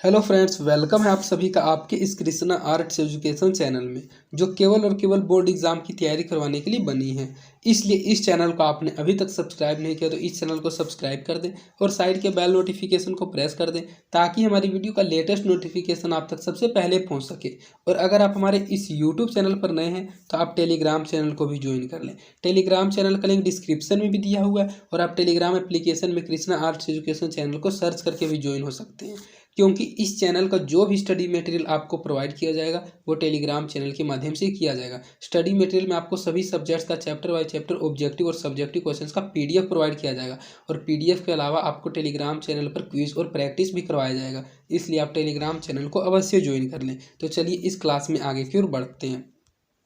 Hello friends, welcome है आप सभी का आपके इस कृष्णा आर्ट्स एजुकेशन चैनल में, जो केवल और केवल बोर्ड एग्जाम की तैयारी करवाने के लिए बनी है। इसलिए इस चैनल को आपने अभी तक सब्सक्राइब नहीं किया तो इस चैनल को सब्सक्राइब कर दें और साइड के बेल नोटिफिकेशन को प्रेस कर दें, ताकि हमारी वीडियो का लेटेस्ट नोटिफिकेशन आप तक सबसे पहले पहुँच सके। और अगर आप हमारे इस यूट्यूब चैनल पर नए हैं तो आप टेलीग्राम चैनल को भी ज्वाइन कर लें। टेलीग्राम चैनल का लिंक डिस्क्रिप्शन में भी दिया हुआ है और आप टेलीग्राम एप्लीकेशन में कृष्णा आर्ट्स एजुकेशन चैनल को सर्च करके भी ज्वाइन हो सकते हैं, क्योंकि इस चैनल का जो भी स्टडी मटेरियल आपको प्रोवाइड किया जाएगा वो टेलीग्राम चैनल के माध्यम से किया जाएगा। स्टडी मटेरियल में आपको सभी सब्जेक्ट्स का चैप्टर बाय चैप्टर ऑब्जेक्टिव और सब्जेक्टिव क्वेश्चंस का पीडीएफ प्रोवाइड किया जाएगा और पीडीएफ के अलावा आपको टेलीग्राम चैनल पर क्विज और प्रैक्टिस भी करवाया जाएगा। इसलिए आप टेलीग्राम चैनल को अवश्य ज्वाइन कर लें। तो चलिए इस क्लास में आगे की ओर बढ़ते हैं।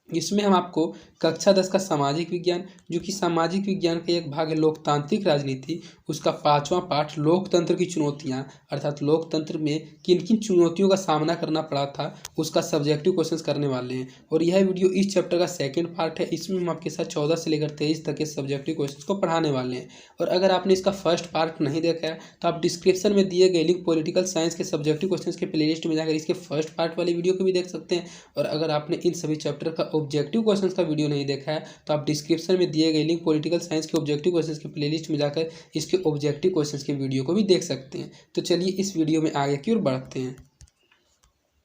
इसमें हम आपको कक्षा 10 का सामाजिक विज्ञान, जो कि सामाजिक विज्ञान का एक भाग है लोकतांत्रिक राजनीति, उसका 5वां पाठ लोकतंत्र की चुनौतियां, अर्थात लोकतंत्र में किन किन चुनौतियों का सामना करना पड़ा था, उसका सब्जेक्टिव क्वेश्चंस करने वाले हैं। और यह वीडियो इस चैप्टर का सेकंड पार्ट है। इसमें हम आपके साथ 14 से लेकर 23 तक के सब्जेक्टिव क्वेश्चंस को पढ़ाने वाले हैं। और अगर आपने इसका फर्स्ट पार्ट नहीं देखा है तो आप डिस्क्रिप्शन में दिए गए लिंक पॉलिटिकल साइंस के सब्जेक्टिव क्वेश्चंस के प्लेलिस्ट में जाकर इसके फर्स्ट पार्ट वाली वीडियो को भी देख सकते हैं। और अगर आपने इन सभी चैप्टर का ऑब्जेक्टिव क्वेश्चंस का वीडियो नहीं देखा है तो आप डिस्क्रिप्शन में दिए गए लिंक पॉलिटिकल साइंस के ऑब्जेक्टिव क्वेश्चंस के प्लेलिस्ट में जाकर इसके ऑब्जेक्टिव क्वेश्चंस के वीडियो को भी देख सकते हैं। तो चलिए इस वीडियो में आगे की ओर बढ़ते हैं।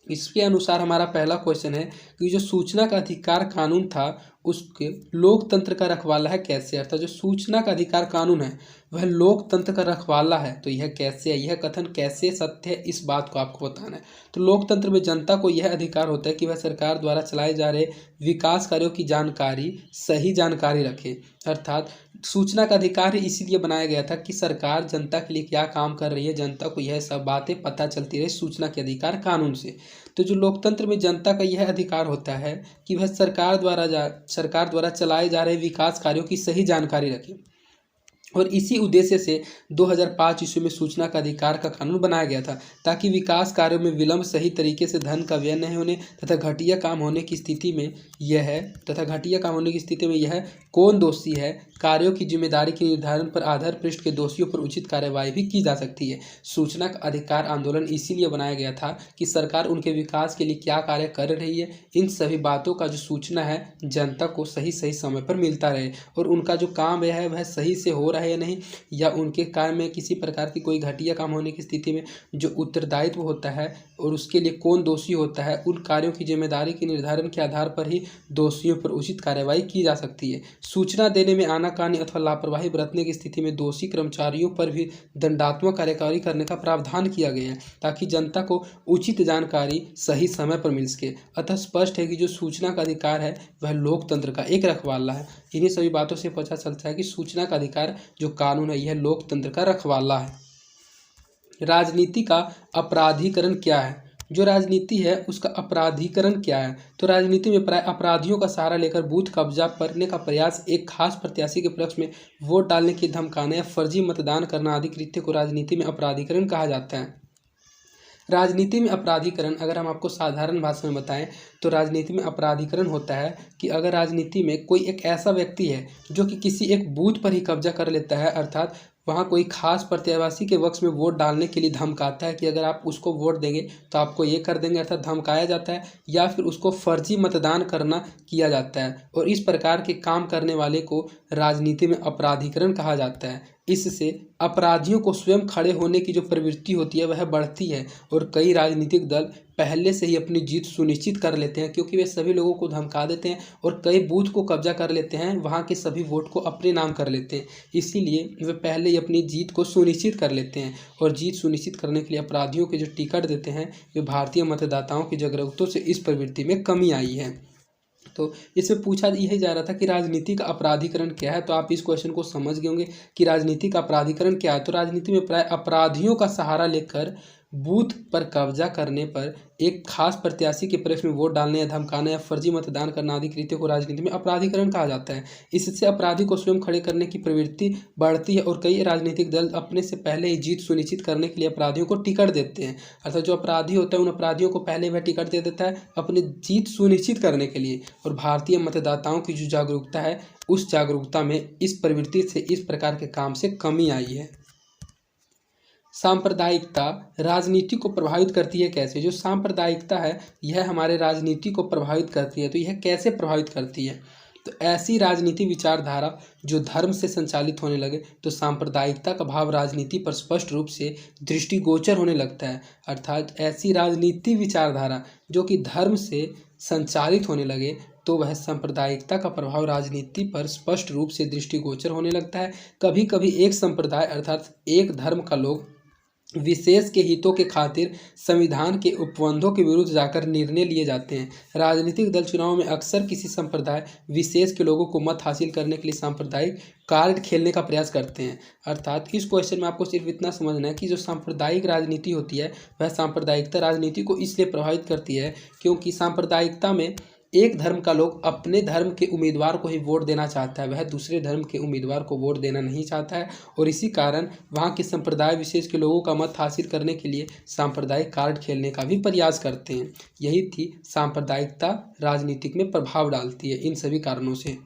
इसके अनुसार हमारा पहला क्वेश्चन है कि जो सूचना का अधिकार कानून था उसके लोकतंत्र का रखवाला है कैसे, अर्थात जो सूचना का अधिकार कानून है वह लोकतंत्र का रखवाला है, तो यह कैसे है, यह कथन कैसे सत्य है, इस बात को आपको बताना है। तो लोकतंत्र में जनता को यह अधिकार होता है कि वह सरकार द्वारा चलाए जा रहे विकास कार्यों की जानकारी, सही जानकारी रखे। अर्थात सूचना का अधिकार ही इसीलिए बनाया गया था कि सरकार जनता के लिए क्या काम कर रही है, जनता को यह सब बातें पता चलती रहे सूचना के अधिकार कानून से। तो जो लोकतंत्र में जनता का यह अधिकार होता है कि वह सरकार द्वारा चलाए जा रहे विकास कार्यों की सही जानकारी रखे। और इसी उद्देश्य से 2005 ईस्वी में सूचना का अधिकार का कानून बनाया गया था, ताकि विकास कार्यों में विलंब, सही तरीके से धन का व्यय नहीं होने तथा घटिया काम होने की स्थिति में यह कौन दोषी है, कार्यों की जिम्मेदारी के निर्धारण पर आधार पृष्ठ के दोषियों पर उचित कार्यवाही भी की जा सकती है। सूचना का अधिकार आंदोलन इसीलिए बनाया गया था कि सरकार उनके विकास के लिए क्या कार्य कर रही है, इन सभी बातों का जो सूचना है जनता को सही सही समय पर मिलता रहे और उनका जो काम है वह सही से हो रहा है या नहीं, या उनके कार्य में किसी प्रकार की कोई घटिया काम होने की स्थिति में जो उत्तरदायित्व होता है और उसके लिए कौन दोषी होता है, उन कार्यों की जिम्मेदारी के निर्धारण के आधार पर ही दोषियों पर उचित कार्यवाही की जा सकती है। सूचना देने में आनाकानी अथवा लापरवाही बरतने की स्थिति में दोषी कर्मचारियों पर भी दंडात्मक कार्यवाही करने का प्रावधान किया गया है, ताकि जनता को उचित जानकारी सही समय पर मिल सके। अतः स्पष्ट है कि जो सूचना का अधिकार है वह लोकतंत्र का एक रखवाला है। इन्हीं सभी बातों से पता चलता है कि सूचना का अधिकार जो कानून है यह लोकतंत्र का रखवाला है। राजनीति का अपराधीकरण क्या है? जो राजनीति है उसका अपराधीकरण क्या है? तो राजनीति में प्राय अपराधियों का सहारा लेकर बूथ कब्जा करने का प्रयास, एक खास प्रत्याशी के पक्ष में वोट डालने की धमकाने या फर्जी मतदान करना आदि कृत्य को राजनीति में अपराधीकरण कहा जाता है। राजनीति में अपराधीकरण अगर हम आपको साधारण भाषा में बताएं तो राजनीति में अपराधीकरण होता है कि अगर राजनीति में कोई एक ऐसा व्यक्ति है जो कि किसी एक बूथ पर ही कब्जा कर लेता है, अर्थात वहाँ कोई खास प्रत्याशी के पक्ष में वोट डालने के लिए धमकाता है कि अगर आप उसको वोट देंगे तो आपको ये कर देंगे, अर्थात धमकाया जाता है, या फिर उसको फर्जी मतदान करना किया जाता है। और इस प्रकार के काम करने वाले को राजनीति में अपराधीकरण कहा जाता है। इससे अपराधियों को स्वयं खड़े होने की जो प्रवृत्ति होती है वह बढ़ती है और कई राजनीतिक दल पहले से ही अपनी जीत सुनिश्चित कर लेते हैं, क्योंकि वे सभी लोगों को धमका देते हैं और कई बूथ को कब्जा कर लेते हैं, वहाँ के सभी वोट को अपने नाम कर लेते हैं। इसीलिए वे पहले ही अपनी जीत को सुनिश्चित कर लेते हैं और जीत सुनिश्चित करने के लिए अपराधियों के जो टिकट देते हैं वे भारतीय मतदाताओं की जागरूकता से इस प्रवृत्ति में कमी आई है। तो इसमें पूछा यही जा रहा था कि राजनीति का अपराधीकरण क्या है। तो आप इस क्वेश्चन को समझ गए होंगे कि राजनीति का अपराधीकरण क्या है। तो राजनीति में प्राय अपराधियों का सहारा लेकर बूथ पर कब्जा करने पर एक खास प्रत्याशी के पक्ष में वोट डालने या धमकाना या फर्जी मतदान करना आदि कृत्यों को राजनीति में अपराधीकरण कहा जाता है। इससे अपराधी को स्वयं खड़े करने की प्रवृत्ति बढ़ती है और कई राजनीतिक दल अपने से पहले ही जीत सुनिश्चित करने के लिए अपराधियों को टिकट देते हैं। अर्थात जो अपराधी होता है उन अपराधियों को पहले वह टिकट दे देता है अपनी जीत सुनिश्चित करने के लिए। और भारतीय मतदाताओं की जो जागरूकता है उस जागरूकता में इस प्रवृत्ति से, इस प्रकार के काम से कमी आई है। सांप्रदायिकता राजनीति को प्रभावित करती है कैसे? जो सांप्रदायिकता है यह हमारे राजनीति को प्रभावित करती है। तो यह कैसे प्रभावित करती है? तो ऐसी राजनीति विचारधारा जो धर्म से संचालित होने लगे, तो सांप्रदायिकता का भाव राजनीति पर स्पष्ट रूप से दृष्टिगोचर होने लगता है। अर्थात ऐसी राजनीति विचारधारा जो कि धर्म से संचालित होने लगे, तो वह सांप्रदायिकता का प्रभाव राजनीति पर स्पष्ट रूप से दृष्टिगोचर होने लगता है। कभी कभी एक संप्रदाय अर्थात एक धर्म का लोग विशेष के हितों के खातिर संविधान के उपबंधों के विरुद्ध जाकर निर्णय लिए जाते हैं। राजनीतिक दल चुनाव में अक्सर किसी संप्रदाय विशेष के लोगों को मत हासिल करने के लिए सांप्रदायिक कार्ड खेलने का प्रयास करते हैं। अर्थात इस क्वेश्चन में आपको सिर्फ इतना समझना है कि जो सांप्रदायिक राजनीति होती है वह सांप्रदायिकता राजनीति को इसलिए प्रभावित करती है क्योंकि सांप्रदायिकता में एक धर्म का लोग अपने धर्म के उम्मीदवार को ही वोट देना चाहता है, वह दूसरे धर्म के उम्मीदवार को वोट देना नहीं चाहता है, और इसी कारण वहाँ के संप्रदाय विशेष के लोगों का मत हासिल करने के लिए सांप्रदायिक कार्ड खेलने का भी प्रयास करते हैं। यही थी सांप्रदायिकता राजनीतिक में प्रभाव डालती है इन सभी कारणों से।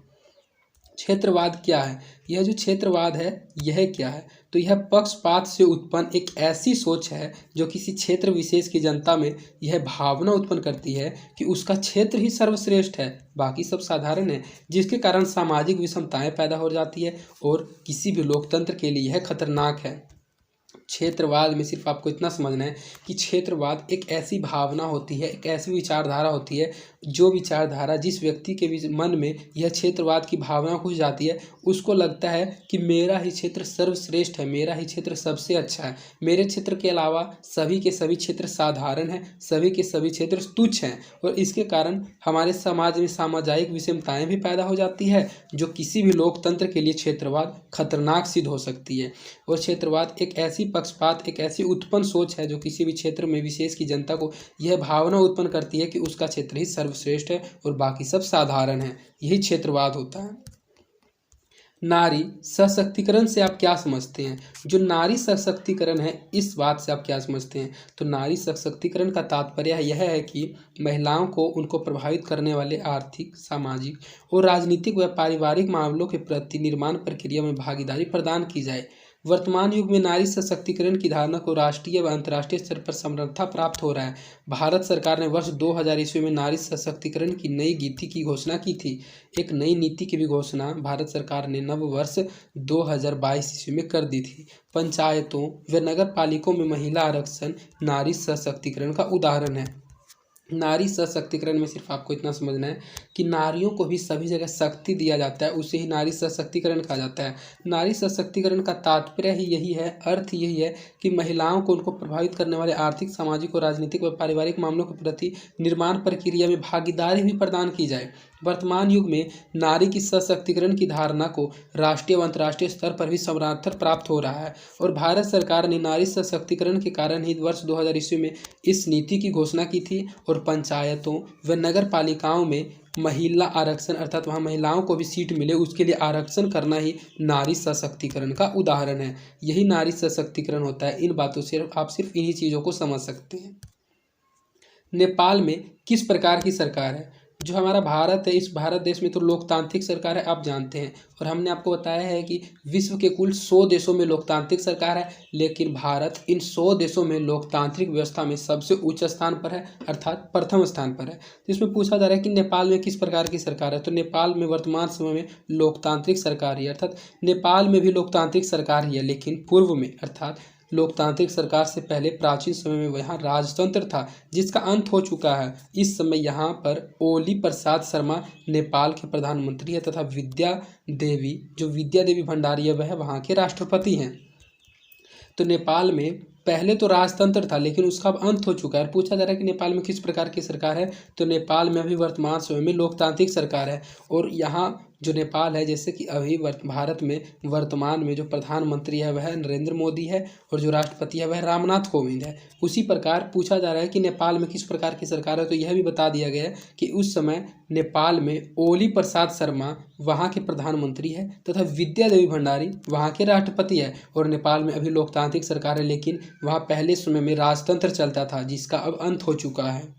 क्षेत्रवाद क्या है? यह जो क्षेत्रवाद है यह क्या है? तो यह पक्षपात से उत्पन्न एक ऐसी सोच है जो किसी क्षेत्र विशेष की जनता में यह भावना उत्पन्न करती है कि उसका क्षेत्र ही सर्वश्रेष्ठ है, बाकी सब साधारण है, जिसके कारण सामाजिक विषमताएं पैदा हो जाती है और किसी भी लोकतंत्र के लिए यह खतरनाक है। क्षेत्रवाद में सिर्फ आपको इतना समझना है कि क्षेत्रवाद एक ऐसी भावना होती है, एक ऐसी विचारधारा होती है, जो विचारधारा जिस व्यक्ति के मन में यह क्षेत्रवाद की भावना घुस जाती है, उसको लगता है कि मेरा ही क्षेत्र सर्वश्रेष्ठ है, मेरा ही क्षेत्र सबसे अच्छा है, मेरे क्षेत्र के अलावा सभी के सभी क्षेत्र साधारण हैं, सभी के सभी क्षेत्र तुच्छ हैं, और इसके कारण हमारे समाज में सामाजिक विषमताएं भी पैदा हो जाती है, जो किसी भी लोकतंत्र के लिए क्षेत्रवाद खतरनाक सिद्ध हो सकती है। और क्षेत्रवाद एक ऐसी पक्षपात, एक ऐसी उत्पन्न सोच है जो किसी भी क्षेत्र में विशेष की जनता को यह भावना उत्पन्न करती है कि उसका क्षेत्र ही सर्वश्रेष्ठ है और बाकी सब साधारण है। यही क्षेत्रवाद होता है। नारी सशक्तिकरण से आप क्या समझते हैं? जो नारी सशक्तिकरण है इस बात से आप क्या समझते हैं? तो नारी सशक्तिकरण का तात्पर्य यह है कि महिलाओं को उनको प्रभावित करने वाले आर्थिक, सामाजिक और राजनीतिक व पारिवारिक मामलों के प्रति निर्माण प्रक्रिया में भागीदारी प्रदान की जाए। वर्तमान युग में नारी सशक्तिकरण की धारणा को राष्ट्रीय व अंतर्राष्ट्रीय स्तर पर समर्थन प्राप्त हो रहा है। भारत सरकार ने वर्ष 2000 ईस्वी में नारी सशक्तिकरण की नई नीति की घोषणा की थी। एक नई नीति की भी घोषणा भारत सरकार ने नव वर्ष 2022 ईस्वी में कर दी थी। पंचायतों व नगर पालिकाओं में महिला आरक्षण नारी सशक्तिकरण का उदाहरण है। नारी सशक्तिकरण में सिर्फ आपको इतना समझना है कि नारियों को भी सभी जगह शक्ति दिया जाता है, उसे ही नारी सशक्तिकरण कहा जाता है। नारी सशक्तिकरण का तात्पर्य ही यही है, अर्थ यही है कि महिलाओं को उनको प्रभावित करने वाले आर्थिक, सामाजिक और राजनीतिक व पारिवारिक मामलों के प्रति निर्माण प्रक्रिया में भागीदारी भी प्रदान की जाए। वर्तमान युग में नारी की सशक्तिकरण की धारणा को राष्ट्रीय व अंतर्राष्ट्रीय स्तर पर भी समर्थन प्राप्त हो रहा है, और भारत सरकार ने नारी सशक्तिकरण के कारण ही वर्ष 2000 ईस्वी में इस नीति की घोषणा की थी। और पंचायतों व नगर पालिकाओं में महिला आरक्षण अर्थात वहाँ महिलाओं को भी सीट मिले उसके लिए आरक्षण करना ही नारी सशक्तिकरण का उदाहरण है। यही नारी सशक्तिकरण होता है। इन बातों से आप सिर्फ इन्हीं चीज़ों को समझ सकते हैं। नेपाल में किस प्रकार की सरकार है? जो हमारा भारत है, इस भारत देश में तो लोकतांत्रिक सरकार है, आप जानते हैं, और हमने आपको बताया है कि विश्व के कुल 100 देशों में लोकतांत्रिक सरकार है, लेकिन भारत इन 100 देशों में लोकतांत्रिक व्यवस्था में सबसे उच्च स्थान पर है, अर्थात प्रथम स्थान पर है। तो इसमें पूछा जा रहा है कि नेपाल में किस प्रकार की सरकार है? तो नेपाल में वर्तमान समय में लोकतांत्रिक सरकार ही, अर्थात नेपाल में भी लोकतांत्रिक सरकार ही है, लेकिन पूर्व में अर्थात लोकतांत्रिक सरकार से पहले प्राचीन समय में यहाँ राजतंत्र था, जिसका अंत हो चुका है। इस समय यहाँ पर ओली प्रसाद शर्मा नेपाल के प्रधानमंत्री है तथा विद्या देवी भंडारी है वह वहाँ के राष्ट्रपति हैं। तो नेपाल में पहले तो राजतंत्र था, लेकिन उसका अब अंत हो चुका है। पूछा जा रहा है कि नेपाल में किस प्रकार की सरकार है? तो नेपाल में अभी वर्तमान समय में लोकतांत्रिक सरकार है, और यहाँ जो नेपाल है, जैसे कि अभी भारत में वर्तमान में जो प्रधानमंत्री है वह नरेंद्र मोदी है, और जो राष्ट्रपति है वह रामनाथ कोविंद है। उसी प्रकार पूछा जा रहा है कि नेपाल में किस प्रकार की सरकार है? तो यह भी बता दिया गया है कि उस समय नेपाल में ओली प्रसाद शर्मा वहाँ के प्रधानमंत्री है तथा विद्या देवी भंडारी वहाँ के राष्ट्रपति है, और नेपाल में अभी लोकतांत्रिक सरकार है, लेकिन वहाँ पहले समय में राजतंत्र चलता था, जिसका अब अंत हो चुका है।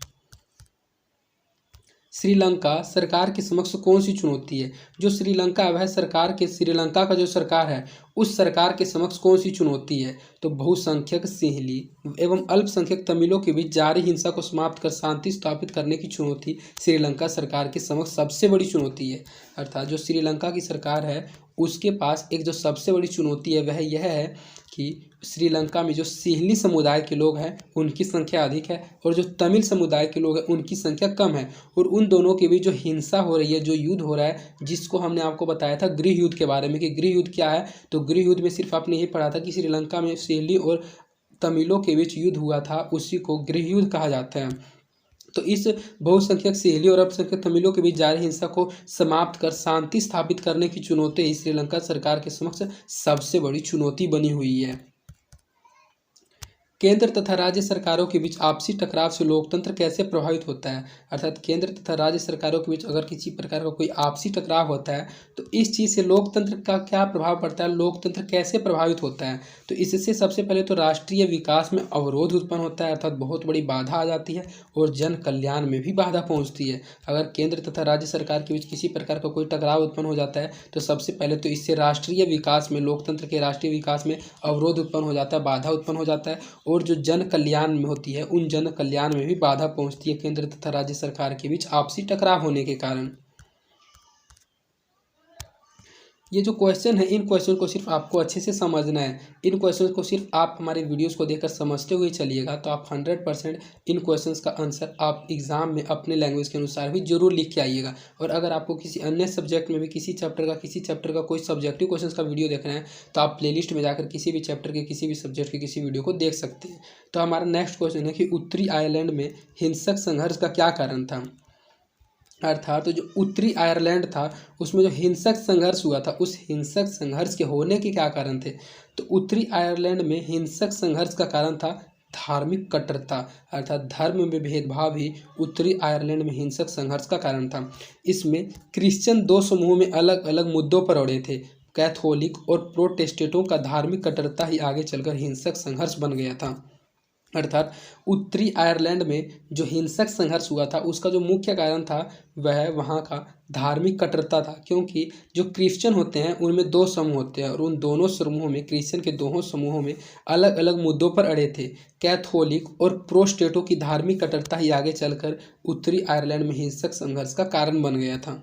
श्रीलंका सरकार के समक्ष कौन सी चुनौती है? जो श्रीलंका वह सरकार के श्रीलंका का जो सरकार है उस सरकार के समक्ष कौन सी चुनौती है? तो बहुसंख्यक सिंहली एवं अल्पसंख्यक तमिलों के बीच जारी हिंसा को समाप्त कर शांति स्थापित करने की चुनौती श्रीलंका सरकार के समक्ष सबसे बड़ी चुनौती है। अर्थात जो श्रीलंका की सरकार है उसके पास एक जो सबसे बड़ी चुनौती है वह यह है कि श्रीलंका में जो सिंहली समुदाय के लोग हैं उनकी संख्या अधिक है और जो तमिल समुदाय के लोग हैं उनकी संख्या कम है। और उन दोनों के बीच जो हिंसा हो रही है, जो युद्ध हो रहा है, जिसको हमने आपको बताया था गृह युद्ध के बारे में कि गृह युद्ध क्या है, तो गृह युद्ध में सिर्फ आपने ये पढ़ा था कि श्रीलंका में सिंहली और तमिलों के बीच युद्ध हुआ था, उसी को गृह युद्ध कहा जाता है। तो इस बहुसंख्यक सिंहली और अल्पसंख्यक तमिलों के बीच जारी हिंसा को समाप्त कर शांति स्थापित करने की चुनौती श्रीलंका सरकार के समक्ष सबसे बड़ी चुनौती बनी हुई है। केंद्र तथा राज्य सरकारों के बीच आपसी टकराव से लोकतंत्र कैसे प्रभावित होता है? अर्थात केंद्र तथा राज्य सरकारों के बीच अगर किसी प्रकार का कोई आपसी टकराव होता है तो इस चीज़ से लोकतंत्र का क्या प्रभाव पड़ता है, लोकतंत्र कैसे प्रभावित होता है? तो इससे सबसे पहले तो राष्ट्रीय विकास में अवरोध उत्पन्न होता है, अर्थात बहुत बड़ी बाधा आ जाती है और जन कल्याण में भी बाधा पहुँचती है। अगर केंद्र तथा राज्य सरकार के बीच किसी प्रकार का कोई टकराव उत्पन्न हो जाता है तो सबसे पहले तो इससे राष्ट्रीय विकास में, लोकतंत्र के राष्ट्रीय विकास में अवरोध उत्पन्न हो जाता है, बाधा उत्पन्न हो जाता है और जो जन कल्याण में होती है उन जन कल्याण में भी बाधा पहुंचती है केंद्र तथा राज्य सरकार के बीच आपसी टकराव होने के कारण। ये जो क्वेश्चन है इन क्वेश्चन को सिर्फ आपको अच्छे से समझना है। इन क्वेश्चन को सिर्फ आप हमारे वीडियोस को देखकर समझते हुए चलिएगा तो आप 100% इन क्वेश्चंस का आंसर आप एग्जाम में अपने लैंग्वेज के अनुसार भी जरूर लिख के आइएगा। और अगर आपको किसी अन्य सब्जेक्ट में भी किसी चैप्टर का कोई सब्जेक्टिव क्वेश्चन का वीडियो देखना है तो आप प्लेलिस्ट में जाकर किसी भी चैप्टर के किसी भी सब्जेक्ट के किसी वीडियो को देख सकते हैं। तो हमारा नेक्स्ट क्वेश्चन है कि उत्तरी आयरलैंड में हिंसक संघर्ष का क्या कारण था? अर्थात तो जो उत्तरी आयरलैंड था उसमें जो हिंसक संघर्ष हुआ था उस हिंसक संघर्ष के होने के क्या कारण थे? तो उत्तरी आयरलैंड में हिंसक संघर्ष का कारण था धार्मिक कट्टरता, अर्थात धर्म में भेदभाव ही उत्तरी आयरलैंड में हिंसक संघर्ष का कारण था। इसमें क्रिश्चियन दो समूहों में अलग अलग मुद्दों पर अड़े थे। कैथोलिक और प्रोटेस्टेंटों का धार्मिक कट्टरता ही आगे चलकर हिंसक संघर्ष बन गया था। अर्थात उत्तरी आयरलैंड में जो हिंसक संघर्ष हुआ था उसका जो मुख्य कारण था वह वहाँ का धार्मिक कट्टरता था, क्योंकि जो क्रिश्चियन होते हैं उनमें दो समूह होते हैं और उन दोनों समूहों में, क्रिश्चियन के दोनों समूहों में अलग अलग मुद्दों पर अड़े थे। कैथोलिक और प्रोटेस्टेंटों की धार्मिक कट्टरता ही आगे चलकर उत्तरी आयरलैंड में हिंसक संघर्ष का कारण बन गया था।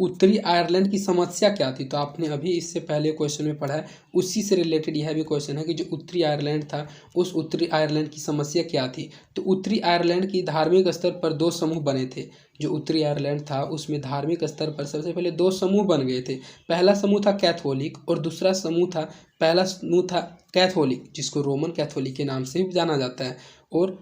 उत्तरी आयरलैंड की समस्या क्या थी? तो आपने अभी इससे पहले क्वेश्चन में पढ़ा है, उसी से रिलेटेड यह भी क्वेश्चन है कि जो उत्तरी आयरलैंड था उस उत्तरी आयरलैंड की समस्या क्या थी? तो उत्तरी आयरलैंड की धार्मिक स्तर पर दो समूह बने थे। जो उत्तरी आयरलैंड था उसमें धार्मिक स्तर पर सबसे पहले दो समूह बन गए थे। पहला समूह था कैथोलिक और दूसरा समूह था, पहला समूह था कैथोलिक जिसको रोमन कैथोलिक के नाम से भी जाना जाता है, और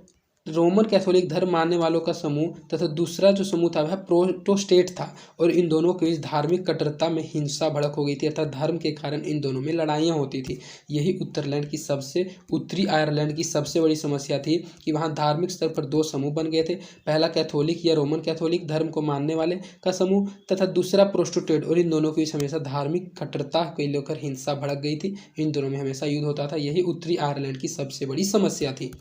रोमन कैथोलिक धर्म मानने वालों का समूह तथा दूसरा जो समूह था वह प्रोटेस्टेंट था। और इन दोनों के बीच धार्मिक कट्टरता में हिंसा भड़क हो गई थी, अर्थात धर्म के कारण इन दोनों में लड़ाइयाँ होती थी। यही उत्तरी आयरलैंड की सबसे बड़ी समस्या थी कि वहाँ धार्मिक स्तर पर दो समूह बन गए थे। पहला कैथोलिक या रोमन कैथोलिक धर्म को मानने वाले का समूह तथा दूसरा प्रोटेस्टेंट, और इन दोनों के बीच हमेशा धार्मिक कट्टरता को लेकर हिंसा भड़क गई थी। इन दोनों में हमेशा युद्ध होता था। यही उत्तरी आयरलैंड की सबसे बड़ी समस्या थी।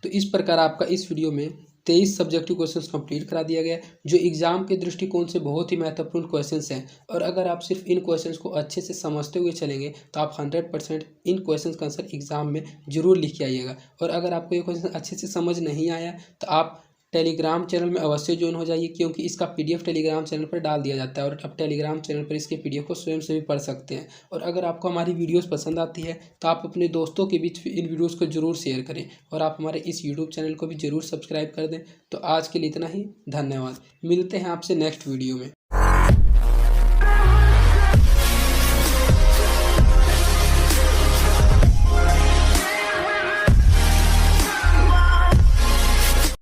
तो इस प्रकार आपका इस वीडियो में 23 सब्जेक्टिव क्वेश्चंस कंप्लीट करा दिया गया जो एग्जाम के दृष्टिकोण से बहुत ही महत्वपूर्ण क्वेश्चंस हैं। और अगर आप सिर्फ इन क्वेश्चंस को अच्छे से समझते हुए चलेंगे तो आप 100% इन क्वेश्चंस का आंसर एग्जाम में जरूर लिख के आइएगा। और अगर आपको ये क्वेश्चन अच्छे से समझ नहीं आया तो आप टेलीग्राम चैनल में अवश्य ज्वाइन हो जाइए, क्योंकि इसका PDF टेलीग्राम चैनल पर डाल दिया जाता है और आप टेलीग्राम चैनल पर इसके PDF को स्वयं से भी पढ़ सकते हैं। और अगर आपको हमारी वीडियोस पसंद आती है तो आप अपने दोस्तों के बीच इन वीडियोस को जरूर शेयर करें और आप हमारे इस YouTube चैनल को भी जरूर सब्सक्राइब कर दें। तो आज के लिए इतना ही, धन्यवाद। मिलते हैं आपसे नेक्स्ट वीडियो में।